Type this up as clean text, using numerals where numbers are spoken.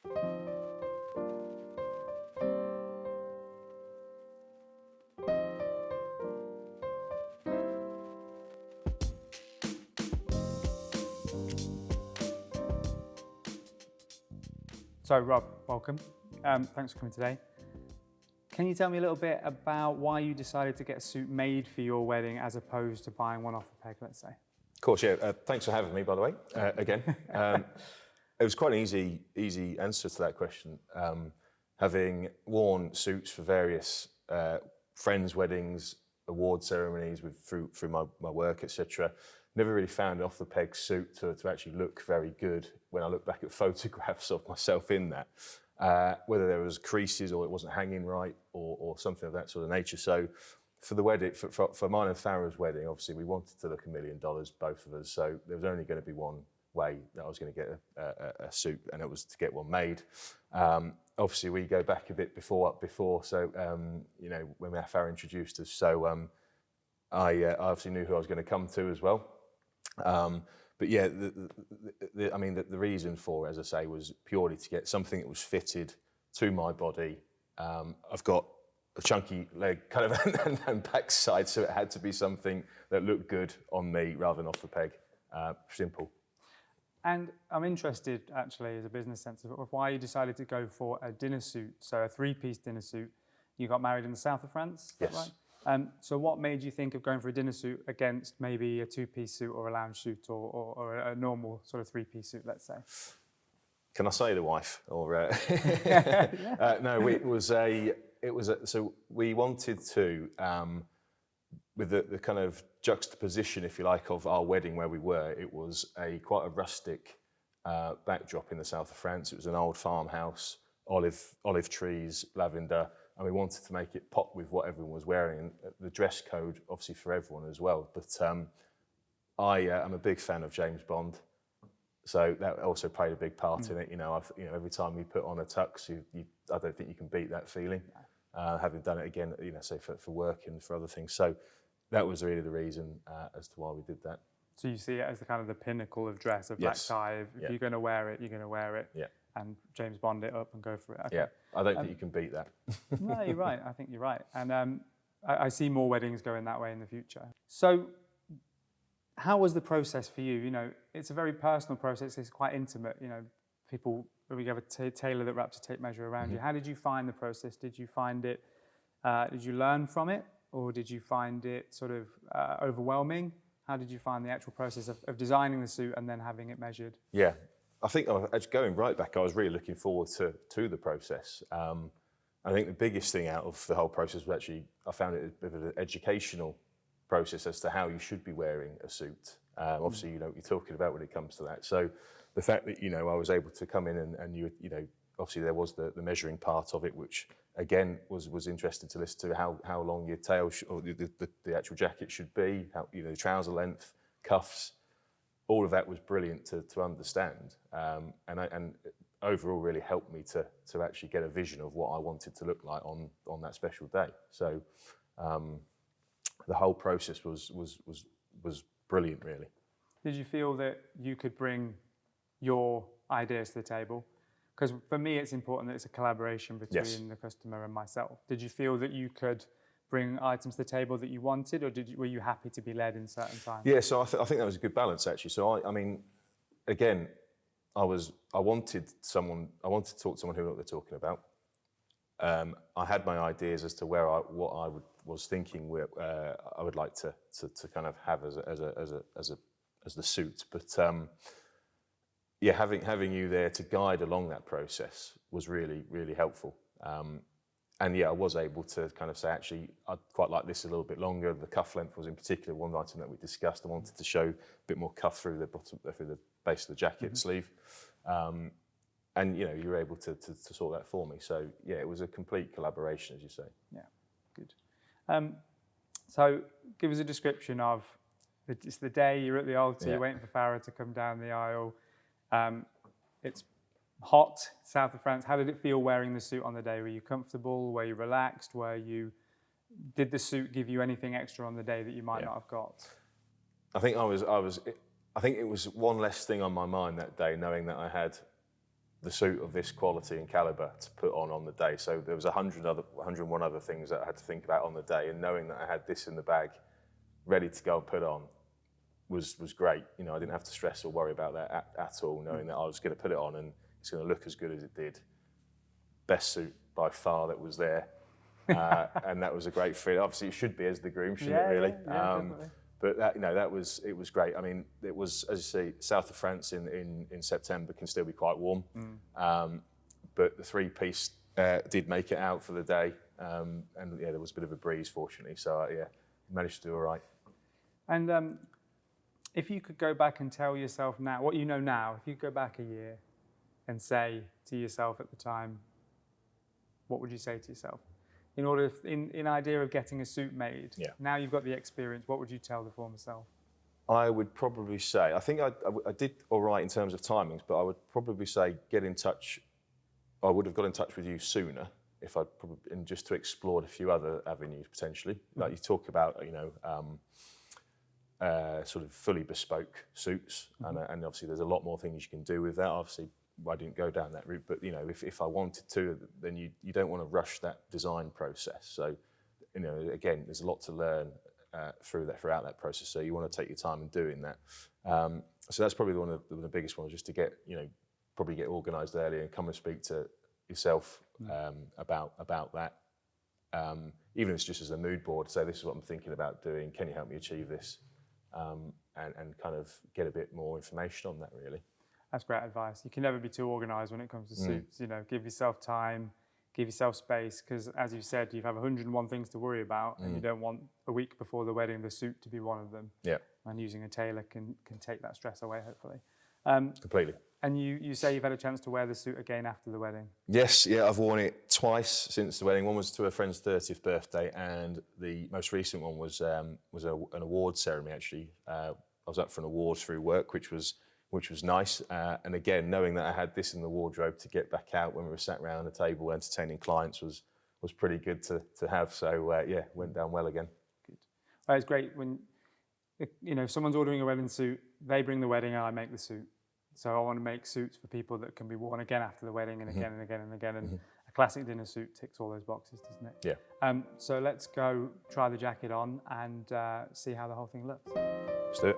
So Rob, welcome. Thanks for coming today. Can you tell me a little bit about why you decided to get a suit made for your wedding as opposed to buying one off the peg, let's say? Of course, yeah. Thanks for having me, by the way, again. It was quite an easy answer to that question. Having worn suits for various friends' weddings, award ceremonies through my work, etc., never really found an off-the-peg suit to actually look very good when I look back at photographs of myself in that. Whether there was creases or it wasn't hanging right or something of that sort of nature. So for the wedding, for mine and Farah's wedding, obviously we wanted to look $1 million, both of us. So there was only going to be one way that I was going to get a suit, and it was to get one made. Obviously we go back a bit before, so you know, when Farah introduced us, so I obviously knew who I was going to come to as well. But yeah, I mean, the reason for it, as I say, was purely to get something that was fitted to my body. I've got a chunky leg kind of and backside, so it had to be something that looked good on me rather than off the peg. Simple. And I'm interested, actually, as a business sense, of why you decided to go for a dinner suit, so a three-piece dinner suit. You got married in the south of France, is that right? So what made you think of going for a dinner suit against maybe a two-piece suit or a lounge suit or a normal sort of three-piece suit, let's say? Can I say the wife? Or no, so we wanted to, with the kind of juxtaposition, if you like, of our wedding where we were. It was quite a rustic backdrop in the south of France. It was an old farmhouse, olive trees, lavender. And we wanted to make it pop with what everyone was wearing, and the dress code, obviously, for everyone as well. But I am a big fan of James Bond, so that also played a big part in it. You know, every time you put on a tux, I don't think you can beat that feeling. Having done it again, you know, say for work and for other things. So that was really the reason as to why we did that. So you see it as the kind of the pinnacle of dress, a black tie. If you're going to wear it, you're going to wear it. Yeah. And James Bond it up and go for it. Okay. Yeah, I don't think you can beat that. No, you're right. I think you're right. And I see more weddings going that way in the future. So how was the process for you? You know, it's a very personal process. It's quite intimate. You know, we have a tailor that wraps a tape measure around you. How did you find the process? Did you find it, did you learn from it? Or did you find it sort of overwhelming? How did you find the actual process of designing the suit and then having it measured? Yeah. I think going right back, I was really looking forward to the process. I think the biggest thing out of the whole process was actually, I found it a bit of an educational process as to how you should be wearing a suit. Obviously, you know what you're talking about when it comes to that. So the fact that, you know, I was able to come in and you know, obviously there was the measuring part of it, which again was interesting to listen to how long your tail or the actual jacket should be, how, you know, the trouser length, cuffs. All of that was brilliant to understand, and overall really helped me to actually get a vision of what I wanted to look like on that special day. So the whole process was brilliant, really. Did you feel that you could bring your ideas to the table? Because for me, it's important that it's a collaboration between the customer and myself. Did you feel that you could bring items to the table that you wanted, or were you happy to be led in certain times? Yeah, so I think that was a good balance, actually. So I mean, again, I wanted to talk to someone who knew what they're talking about. I had my ideas as to what I was thinking I would like to kind of have as the suit, but yeah, having you there to guide along that process was really, really helpful. And yeah, I was able to kind of say, actually, I'd quite like this a little bit longer. The cuff length was in particular one item that we discussed. I wanted to show a bit more cuff through the base of the jacket sleeve. And you know, you were able to sort that for me. So yeah, it was a complete collaboration, as you say. Yeah, good. So give us a description of it's the day you're at the altar, you're waiting for Farah to come down the aisle. It's hot, south of France. How did it feel wearing the suit on the day? Were you comfortable? Were you relaxed? Did the suit give you anything extra on the day that you might not have got? I think I think it was one less thing on my mind that day, knowing that I had the suit of this quality and caliber to put on the day. So there was 101 other things that I had to think about on the day, and knowing that I had this in the bag, ready to go and put on, was great. You know, I didn't have to stress or worry about that at all, knowing that I was going to put it on and it's going to look as good as it did. Best suit by far that was there, and that was a great fit. Obviously, it should be as the groom, shouldn't it? Really. Definitely. But that, you know, it was great. I mean, it was, as you say, south of France in September can still be quite warm. But the three-piece did make it out for the day, and yeah, there was a bit of a breeze, fortunately. So yeah, managed to do all right. And if you could go back and tell yourself now what you know now, if you could go back a year and say to yourself at the time, what would you say to yourself? In order, in idea of getting a suit made, now you've got the experience, what would you tell the former self? I would probably say, I think I did all right in terms of timings, but I would probably say get in touch. I would have got in touch with you sooner if I'd probably, and just to explore a few other avenues potentially. Like you talk about, you know, sort of fully bespoke suits, and obviously there's a lot more things you can do with that. Obviously, I didn't go down that route, but you know, if I wanted to, then you don't want to rush that design process. So, you know, again, there's a lot to learn throughout that process. So you want to take your time in doing that. So that's probably one of the biggest ones, just to get, you know, probably get organised early and come and speak to yourself about that. Even if it's just as a mood board, say this is what I'm thinking about doing. Can you help me achieve this? And kind of get a bit more information on that, really. That's great advice. You can never be too organised when it comes to suits. You know, give yourself time, give yourself space, because as you said, you have 101 things to worry about, and you don't want a week before the wedding the suit to be one of them. Yeah. And using a tailor can take that stress away, hopefully. Completely. And you say you've had a chance to wear the suit again after the wedding? Yes, yeah, I've worn it twice since the wedding. One was to a friend's 30th birthday, and the most recent one was an award ceremony, actually. I was up for an award through work, which was nice. And again, knowing that I had this in the wardrobe to get back out when we were sat around the table entertaining clients was pretty good to have. So yeah, went down well again. Good. Well, it's great when, you know, if someone's ordering a wedding suit, they bring the wedding and I make the suit. So I want to make suits for people that can be worn again after the wedding and again and again and again. And a classic dinner suit ticks all those boxes, doesn't it? Yeah. So let's go try the jacket on and see how the whole thing looks. Let's do it.